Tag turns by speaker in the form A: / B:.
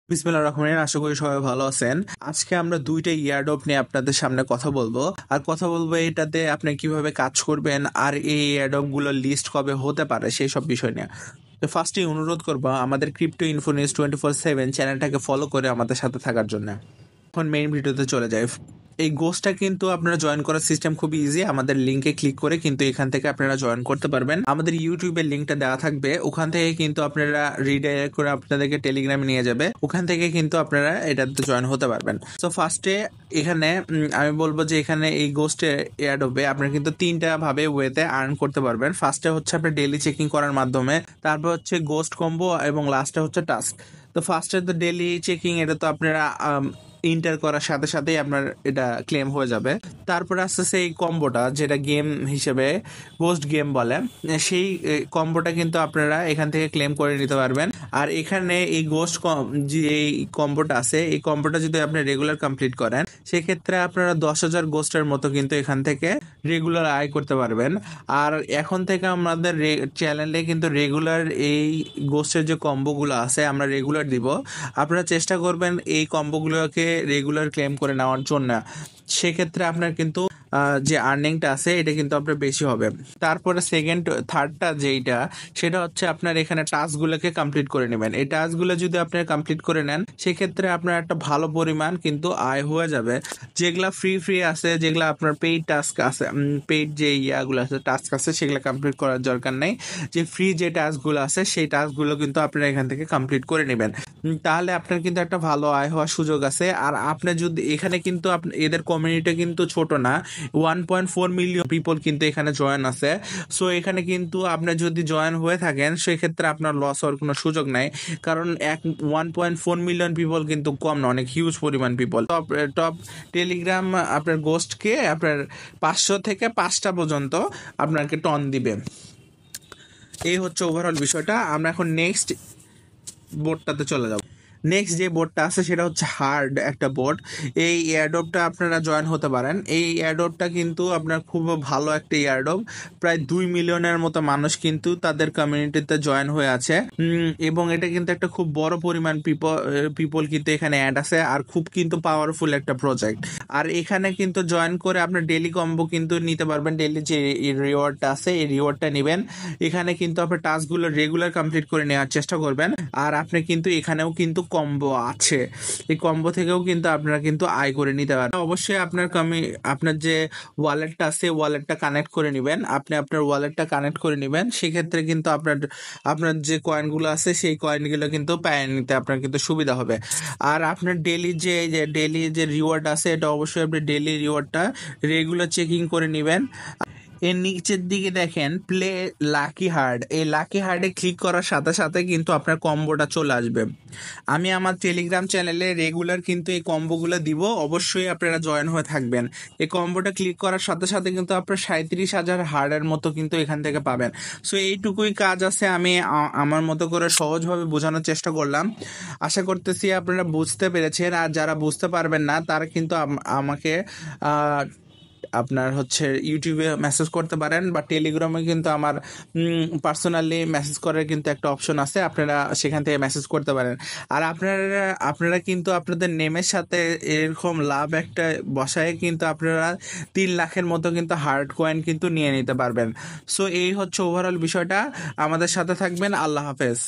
A: বিসমিল্লাহির রহমানির রহিম। আশা করি সবাই ভালো আছেন। আজকে আমরা দুইটা ইয়ারড্রপ নিয়ে আপনাদের সামনে কথা বলবো। আর কথা বলবো এটাতে আপনি কিভাবে কাজ করবেন আর এই ইয়ারড্রপ গুলোর লিস্ট কবে হতে পারে সেই সব বিষয় নিয়ে। তো ফার্স্টে অনুরোধ করবো আমাদের ক্রিপ্টো ইনফো নিউজ 24/7 চ্যানেলটাকে ফলো করে আমাদের সাথে থাকার জন্য। এখন মেইন ভিডিওতে চলে যায়। এই গোস্টটা কিন্তু আপনারা জয়েন করার সিস্টেম খুব ইজি। আমাদের লিঙ্কে ক্লিক করে কিন্তু এখান থেকে আপনারা জয়েন করতে পারবেন। আমাদের ইউটিউবের লিঙ্কটা দেওয়া থাকবে, ওখান থেকে কিন্তু আপনারা রিডাইরেক্ট করে আপনাদেরকে টেলিগ্রামে নিয়ে যাবে, ওখান থেকে কিন্তু আপনারা এটাতে জয়েন হতে পারবেন। তো ফার্স্টে এখানে আমি বলবো যে এখানে এই গোস্টে অ্যাড হবে আপনারা কিন্তু তিনটা ভাবে ওয়েতে আর্ন করতে পারবেন। ফার্স্টে হচ্ছে আপনার ডেইলি চেকিং করার মাধ্যমে, তারপর হচ্ছে গোস্ট কম্বো এবং লাস্টে হচ্ছে টাস্ক। তো ফার্স্টে তো ডেইলি চেকিং, এটা তো আপনারা ইন্টার করার সাথে সাথেই আপনার এটা ক্লেম হয়ে যাবে। তারপরে আস্তে আস্তে এই কম্বোটা, যেটা গেম হিসেবে গোস্ট গেম বলে, সেই কম্বোটা কিন্তু আপনারা এখান থেকে ক্লেম করে নিতে পারবেন। আর এখানে এই গোস্ট যে এই কম্বোটা আছে, এই কম্বোটা যদি আপনি রেগুলার কমপ্লিট করেন সেক্ষেত্রে আপনারা 10,000 গোস্টের মতো কিন্তু এখান থেকে রেগুলার আয় করতে পারবেন। আর এখন থেকে আমাদের চ্যানেলে কিন্তু রেগুলার এই গোস্টের যে কম্বোগুলো আছে আমরা রেগুলার দিব। আপনারা চেষ্টা করবেন এই কম্বোগুলোকে রেগুলার ক্লেম করে নেওয়ার জন্য। সেক্ষেত্রে আপনার কিন্তু যে আর্নিংটা আছে এটা কিন্তু আপনার বেশি হবে। তারপরে থার্ডটা যেইটা, সেটা হচ্ছে আপনার এখানে টাস্কগুলোকে কমপ্লিট করে নেবেন। এই টাস্কগুলো যদি আপনারা কমপ্লিট করে নেন সেক্ষেত্রে আপনার একটা ভালো পরিমাণ কিন্তু আয় হয়ে যাবে। যেগুলা ফ্রি আছে, যেগুলা আপনার পেইড টাস্ক আছে, পেইড যে ইয়াগুলো আছে, টাস্ক আছে, সেগুলো কমপ্লিট করার দরকার নেই। যে ফ্রি যে টাস্কগুলো আছে সেই টাস্কগুলো কিন্তু আপনারা এখান থেকে কমপ্লিট করে নেবেন। তাহলে আপনার কিন্তু একটা ভালো আয় হওয়ার সুযোগ আছে। আর আপনি যদি এখানে কিন্তু এদের কমিউনিটি কিন্তু ছোট না, 1.4 মিলিয়ন পিপল কিন্তু এখানে জয়েন আছে। সো এখানে কিন্তু আপনি যদি জয়েন হয়ে থাকেন সেক্ষেত্রে আপনার লস হওয়ার কোনো সুযোগ নাই, কারণ 1.4 মিলিয়ন পিপল কিন্তু কম না, অনেক হিউজ পরিমাণ পিপল। টপ টেলিগ্রাম আপনার গোস্টকে আপনার 500 থেকে 5টা পর্যন্ত আপনাকে টন দিবে। এই হচ্ছে ওভারঅল বিষয়টা। আমরা এখন নেক্সট বোর্ডটাতে চলে যাব। নেক্সট যে বোর্ডটা আছে সেটা হচ্ছে হার্ড একটা বোর্ড। এই এয়ারড্রপটা আপনারা জয়েন হতে পারেন। এই এয়ারড্রপটা কিন্তু আপনার খুব ভালো একটা এয়ারড্রপ। প্রায় 2 মিলিয়নের মতো মানুষ কিন্তু তাদের কমিউনিটিতে জয়েন হয়ে আছে, এবং এটা কিন্তু একটা খুব বড় পরিমাণ পিপল কিন্তু এখানে অ্যাড আছে। আর খুব কিন্তু পাওয়ারফুল একটা প্রজেক্ট। আর এখানে কিন্তু জয়েন করে আপনার ডেলি কম্বো কিন্তু নিতে পারবেন। ডেলি যে রিওয়ার্ডটা আছে এই রিওয়ার্ডটা নেবেন। এখানে কিন্তু আপনার টাস্কগুলো রেগুলার কমপ্লিট করে নেওয়ার চেষ্টা করবেন। আর আপনি কিন্তু এখানেও কিন্তু কম্বো আছে, এই কম্বো থেকেও কিন্তু আপনারা কিন্তু আয় করে নিতে পারেন। অবশ্যই আপনার যে ওয়ালেটটা আছে ওয়ালেটটা কানেক্ট করে নেবেন। আপনি আপনার ওয়ালেটটা কানেক্ট করে নেবেন, সেক্ষেত্রে কিন্তু আপনার যে কয়েনগুলো আছে সেই কয়েনগুলো কিন্তু পেয়ে নিতে আপনার কিন্তু সুবিধা হবে। আর আপনার ডেলি যে রিওয়ার্ড আছে এটা অবশ্যই আপনি ডেলি রিওয়ার্ডটা রেগুলার চেকিং করে নেবেন। এর নিচের দিকে দেখেন প্লে লাকি হার্ড, এই লাকি হার্ডে ক্লিক করার সাথে সাথে কিন্তু আপনার কম্বোটা চলে আসবে। আমি আমার টেলিগ্রাম চ্যানেলে রেগুলার কিন্তু এই কম্বোগুলো দিব, অবশ্যই আপনারা জয়েন হয়ে থাকবেন। এই কম্বোটা ক্লিক করার সাথে সাথে কিন্তু আপনার 37,000 হার্ডের মতো কিন্তু এখান থেকে পাবেন। সো এইটুকুই কাজ আছে, আমি আমার মতো করে সহজভাবে বোঝানোর চেষ্টা করলাম। আশা করতেছি আপনারা বুঝতে পেরেছেন। আর যারা বুঝতে পারবেন না তারা কিন্তু আমাকে আপনার হচ্ছে ইউটিউবে মেসেজ করতে পারেন, বা টেলিগ্রামে কিন্তু আমার পার্সোনালি মেসেজ করার কিন্তু একটা অপশন আছে, আপনারা সেখান থেকে মেসেজ করতে পারেন। আর আপনারা কিন্তু আপনাদের নেমের সাথে এরকম লাভ একটা বসায় কিন্তু আপনারা 3 লাখের মতো কিন্তু হার্ড কয়েন কিন্তু নিয়ে নিতে পারবেন। সো এই হচ্ছে ওভারঅল বিষয়টা। আমাদের সাথে থাকবেন। আল্লাহ হাফেজ।